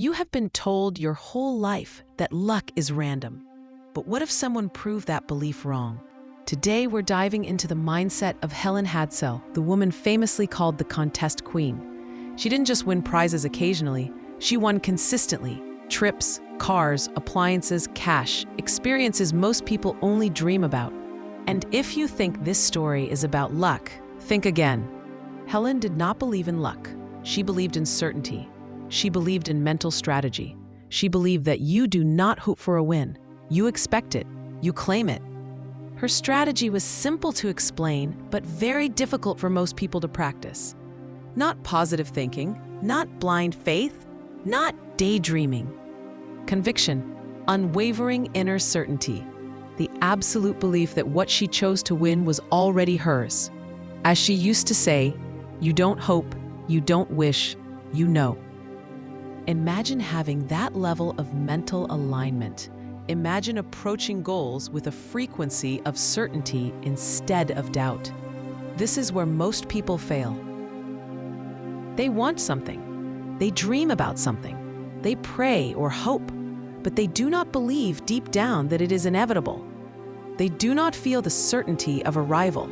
You have been told your whole life that luck is random. But what if someone proved that belief wrong? Today, we're diving into the mindset of Helen Hadsell, the woman famously called the contest queen. She didn't just win prizes occasionally, she won consistently. Trips, cars, appliances, cash, experiences most people only dream about. And if you think this story is about luck, think again. Helen did not believe in luck. She believed in certainty. She believed in mental strategy. She believed that you do not hope for a win. You expect it. You claim it. Her strategy was simple to explain, but very difficult for most people to practice. Not positive thinking, not blind faith, not daydreaming. Conviction, unwavering inner certainty, the absolute belief that what she chose to win was already hers. As she used to say, you don't hope, you don't wish, you know. Imagine having that level of mental alignment. Imagine approaching goals with a frequency of certainty instead of doubt. This is where most people fail. They want something. They dream about something. They pray or hope, but they do not believe deep down that it is inevitable. They do not feel the certainty of arrival.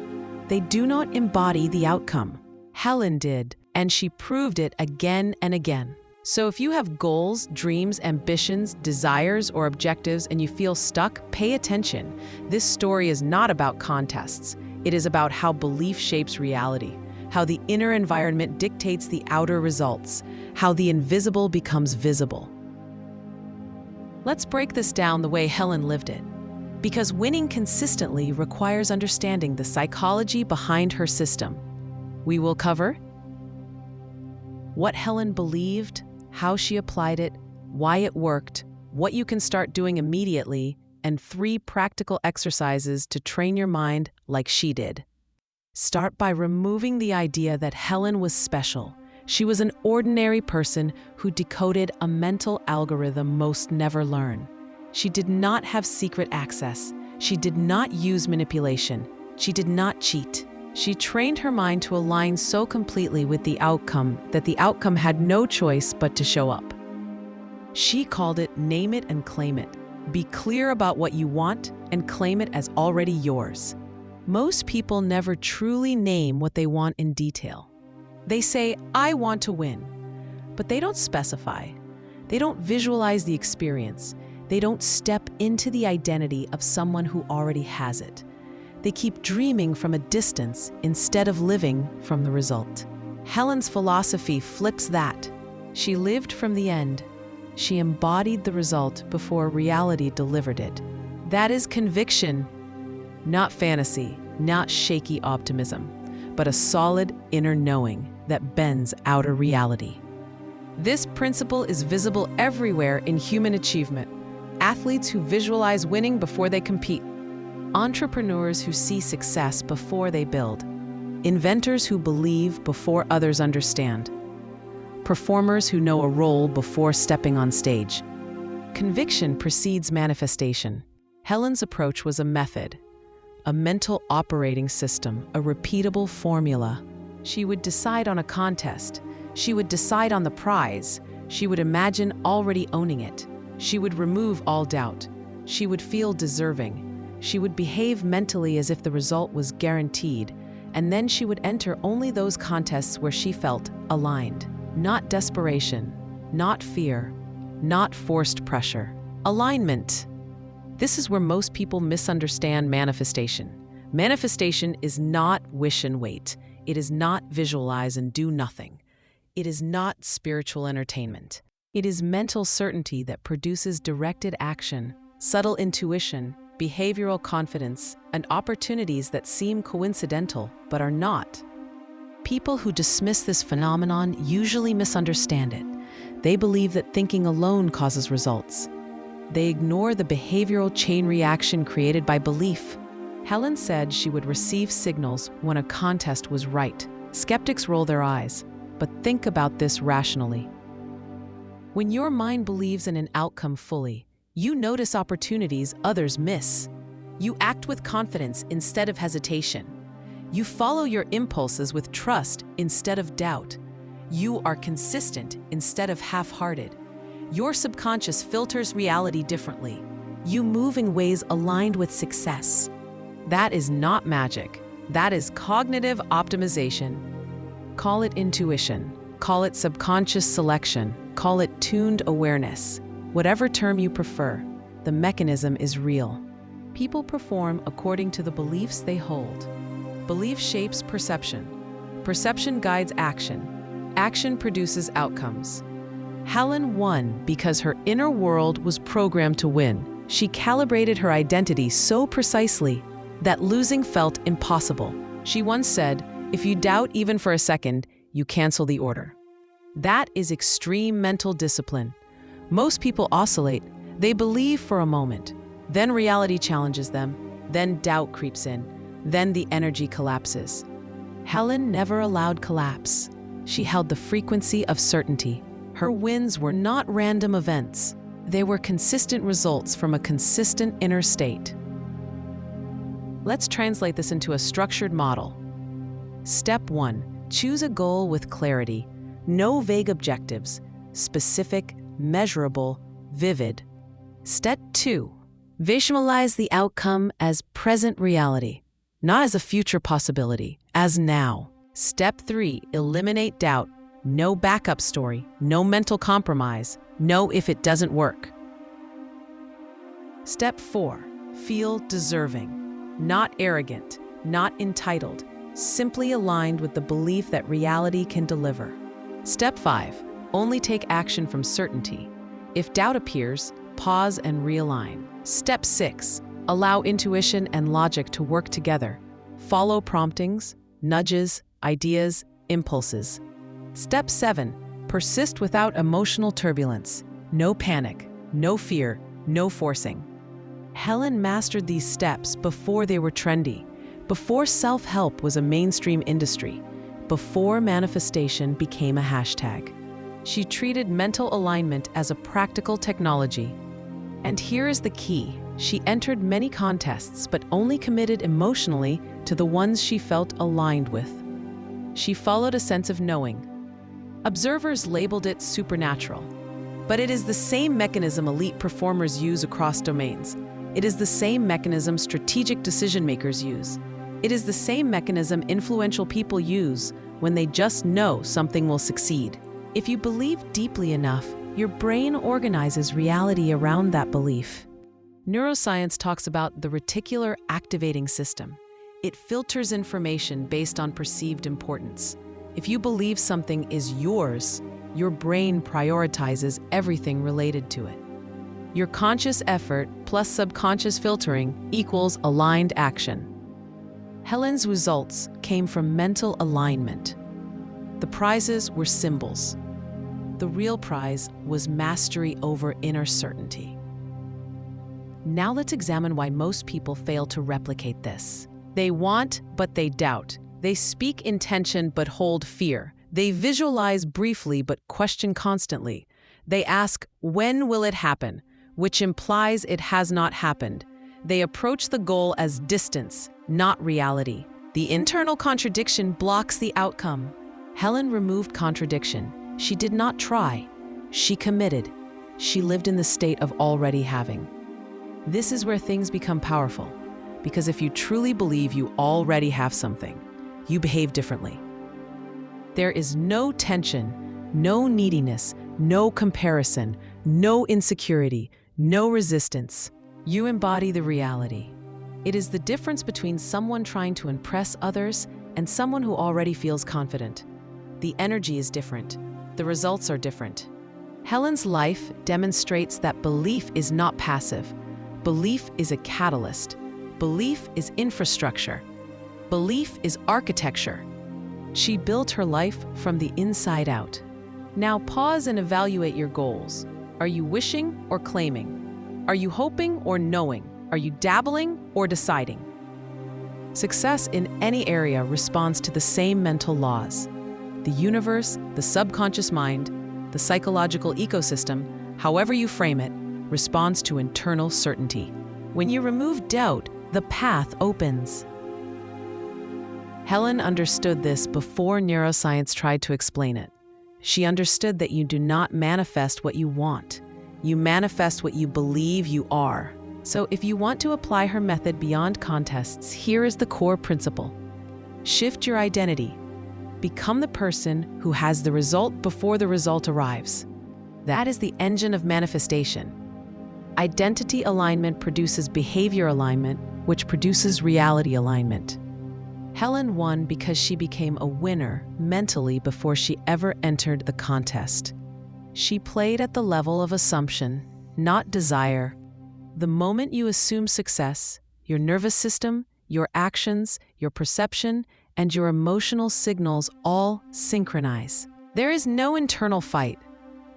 They do not embody the outcome. Helen did, and she proved it again and again. So if you have goals, dreams, ambitions, desires, or objectives and you feel stuck, pay attention. This story is not about contests. It is about how belief shapes reality, how the inner environment dictates the outer results, how the invisible becomes visible. Let's break this down the way Helen lived it. Because winning consistently requires understanding the psychology behind her system. We will cover what Helen believed, how she applied it, why it worked, what you can start doing immediately, and 3 practical exercises to train your mind like she did. Start by removing the idea that Helen was special. She was an ordinary person who decoded a mental algorithm most never learn. She did not have secret access. She did not use manipulation. She did not cheat. She trained her mind to align so completely with the outcome that the outcome had no choice but to show up. She called it name it and claim it. Be clear about what you want and claim it as already yours. Most people never truly name what they want in detail. They say, I want to win, but they don't specify. They don't visualize the experience. They don't step into the identity of someone who already has it. They keep dreaming from a distance instead of living from the result. Helen's philosophy flips that. She lived from the end. She embodied the result before reality delivered it. That is conviction, not fantasy, not shaky optimism, but a solid inner knowing that bends outer reality. This principle is visible everywhere in human achievement. Athletes who visualize winning before they compete. Entrepreneurs who see success before they build. Inventors who believe before others understand. Performers who know a role before stepping on stage. Conviction precedes manifestation. Helen's approach was a method, a mental operating system, a repeatable formula. She would decide on a contest. She would decide on the prize. She would imagine already owning it. She would remove all doubt. She would feel deserving. She would behave mentally as if the result was guaranteed, and then she would enter only those contests where she felt aligned. Not desperation, not fear, not forced pressure. Alignment. This is where most people misunderstand manifestation. Manifestation is not wish and wait. It is not visualize and do nothing. It is not spiritual entertainment. It is mental certainty that produces directed action, subtle intuition, behavioral confidence, and opportunities that seem coincidental but are not. People who dismiss this phenomenon usually misunderstand it. They believe that thinking alone causes results. They ignore the behavioral chain reaction created by belief. Helen said she would receive signals when a contest was right. Skeptics roll their eyes, but think about this rationally. When your mind believes in an outcome fully, you notice opportunities others miss. You act with confidence instead of hesitation. You follow your impulses with trust instead of doubt. You are consistent instead of half-hearted. Your subconscious filters reality differently. You move in ways aligned with success. That is not magic. That is cognitive optimization. Call it intuition. Call it subconscious selection. Call it tuned awareness. Whatever term you prefer, the mechanism is real. People perform according to the beliefs they hold. Belief shapes perception. Perception guides action. Action produces outcomes. Helen won because her inner world was programmed to win. She calibrated her identity so precisely that losing felt impossible. She once said, "If you doubt even for a second, you cancel the order." That is extreme mental discipline. Most people oscillate. They believe for a moment. Then reality challenges them. Then doubt creeps in. Then the energy collapses. Helen never allowed collapse. She held the frequency of certainty. Her wins were not random events. They were consistent results from a consistent inner state. Let's translate this into a structured model. Step 1. Choose a goal with clarity. No vague objectives. Specific, measurable, vivid. Step 2. Visualize the outcome as present reality, not as a future possibility, as now. Step 3. Eliminate doubt. No backup story, no mental compromise, no if it doesn't work. Step 4. Feel deserving. Not arrogant, not entitled, simply aligned with the belief that reality can deliver. Step 5. Only take action from certainty. If doubt appears, pause and realign. Step 6. Allow intuition and logic to work together. Follow promptings, nudges, ideas, impulses. Step 7. Persist without emotional turbulence. No panic, no fear, no forcing. Helen mastered these steps before they were trendy, before self-help was a mainstream industry, before manifestation became a hashtag. She treated mental alignment as a practical technology. And here is the key. She entered many contests, but only committed emotionally to the ones she felt aligned with. She followed a sense of knowing. Observers labeled it supernatural. But it is the same mechanism elite performers use across domains. It is the same mechanism strategic decision-makers use. It is the same mechanism influential people use when they just know something will succeed. If you believe deeply enough, your brain organizes reality around that belief. Neuroscience talks about the reticular activating system. It filters information based on perceived importance. If you believe something is yours, your brain prioritizes everything related to it. Your conscious effort plus subconscious filtering equals aligned action. Helen's results came from mental alignment. The prizes were symbols. The real prize was mastery over inner certainty. Now let's examine why most people fail to replicate this. They want, but they doubt. They speak intention, but hold fear. They visualize briefly, but question constantly. They ask, when will it happen? Which implies it has not happened. They approach the goal as distance, not reality. The internal contradiction blocks the outcome. Helen removed contradiction. She did not try. She committed. She lived in the state of already having. This is where things become powerful, because if you truly believe you already have something, you behave differently. There is no tension, no neediness, no comparison, no insecurity, no resistance. You embody the reality. It is the difference between someone trying to impress others and someone who already feels confident. The energy is different. The results are different. Helen's life demonstrates that belief is not passive. Belief is a catalyst. Belief is infrastructure. Belief is architecture. She built her life from the inside out. Now pause and evaluate your goals. Are you wishing or claiming? Are you hoping or knowing? Are you dabbling or deciding? Success in any area responds to the same mental laws. The universe, the subconscious mind, the psychological ecosystem, however you frame it, responds to internal certainty. When you remove doubt, the path opens. Helen understood this before neuroscience tried to explain it. She understood that you do not manifest what you want. You manifest what you believe you are. So if you want to apply her method beyond contests, here is the core principle. Shift your identity. Become the person who has the result before the result arrives. That is the engine of manifestation. Identity alignment produces behavior alignment, which produces reality alignment. Helen won because she became a winner mentally before she ever entered the contest. She played at the level of assumption, not desire. The moment you assume success, your nervous system, your actions, your perception, and your emotional signals all synchronize. There is no internal fight.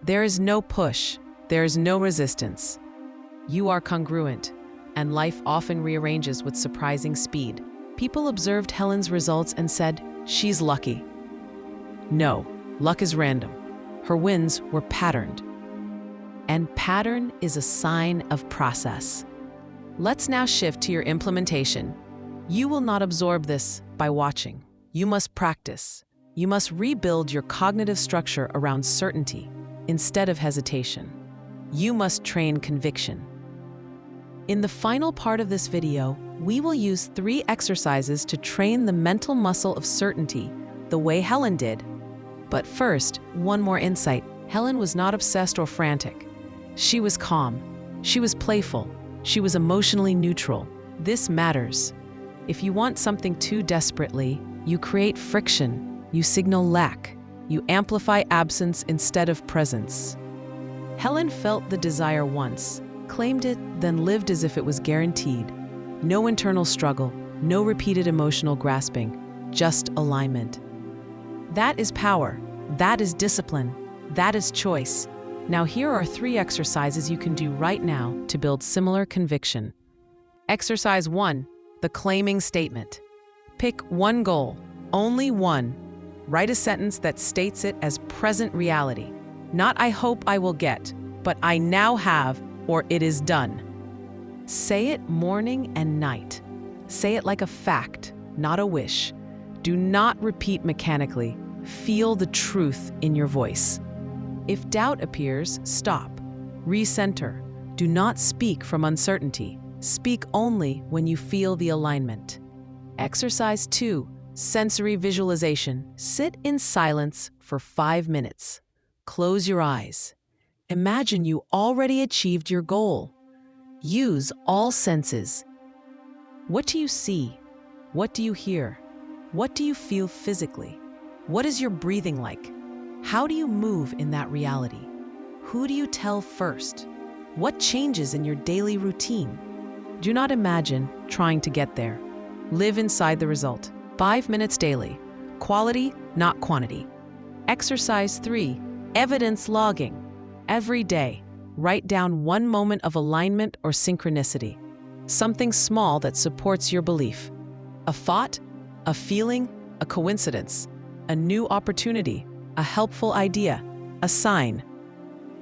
There is no push. There is no resistance. You are congruent, and life often rearranges with surprising speed. People observed Helen's results and said, "She's lucky." No, luck is random. Her wins were patterned. And pattern is a sign of process. Let's now shift to your implementation. You will not absorb this by watching. You must practice. You must rebuild your cognitive structure around certainty instead of hesitation. You must train conviction. In the final part of this video, we will use 3 exercises to train the mental muscle of certainty, the way Helen did. But first, one more insight. Helen was not obsessed or frantic. She was calm. She was playful. She was emotionally neutral. This matters. If you want something too desperately, you create friction. You signal lack. You amplify absence instead of presence. Helen felt the desire once, claimed it, then lived as if it was guaranteed. No internal struggle, no repeated emotional grasping, just alignment. That is power. That is discipline. That is choice. Now here are 3 exercises you can do right now to build similar conviction. Exercise 1, the claiming statement. Pick one goal, only one. Write a sentence that states it as present reality. Not "I hope I will get," but "I now have," or "it is done." Say it morning and night. Say it like a fact, not a wish. Do not repeat mechanically. Feel the truth in your voice. If doubt appears, stop. Recenter. Do not speak from uncertainty. Speak only when you feel the alignment. Exercise 2, sensory visualization. Sit in silence for 5 minutes. Close your eyes. Imagine you already achieved your goal. Use all senses. What do you see? What do you hear? What do you feel physically? What is your breathing like? How do you move in that reality? Who do you tell first? What changes in your daily routine? Do not imagine trying to get there. Live inside the result. 5 minutes daily. Quality, not quantity. Exercise 3, evidence logging. Every day, write down one moment of alignment or synchronicity. Something small that supports your belief. A thought, a feeling, a coincidence, a new opportunity, a helpful idea, a sign.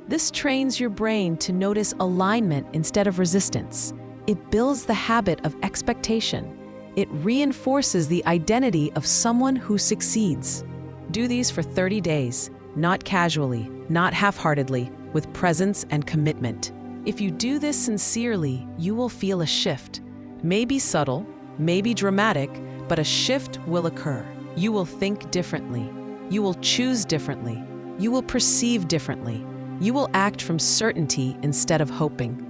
This trains your brain to notice alignment instead of resistance. It builds the habit of expectation. It reinforces the identity of someone who succeeds. Do these for 30 days, not casually, not half-heartedly, with presence and commitment. If you do this sincerely, you will feel a shift. Maybe subtle, maybe dramatic, but a shift will occur. You will think differently. You will choose differently. You will perceive differently. You will act from certainty instead of hoping.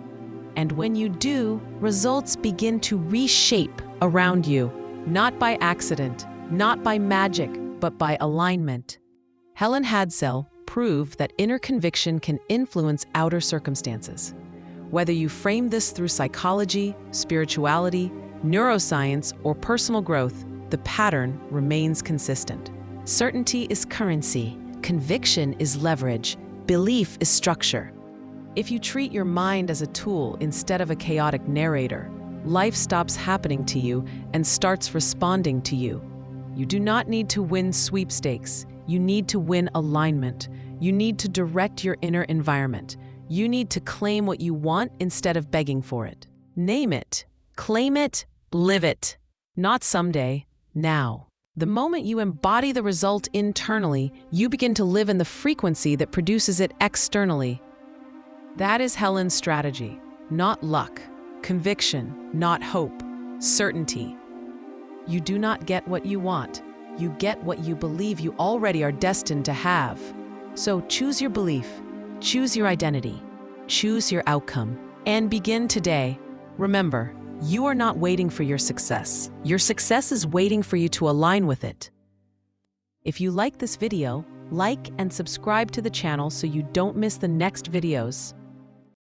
And when you do, results begin to reshape around you, not by accident, not by magic, but by alignment. Helen Hadsell proved that inner conviction can influence outer circumstances. Whether you frame this through psychology, spirituality, neuroscience, or personal growth, the pattern remains consistent. Certainty is currency, conviction is leverage, belief is structure. If you treat your mind as a tool instead of a chaotic narrator, life stops happening to you and starts responding to you. You do not need to win sweepstakes. You need to win alignment. You need to direct your inner environment. You need to claim what you want instead of begging for it. Name it, claim it, live it. Not someday, now. The moment you embody the result internally, you begin to live in the frequency that produces it externally. That is Helen's strategy. Not luck, conviction, not hope, certainty. You do not get what you want. You get what you believe you already are destined to have. So choose your belief, choose your identity, choose your outcome, and begin today. Remember, you are not waiting for your success. Your success is waiting for you to align with it. If you like this video, like and subscribe to the channel so you don't miss the next videos.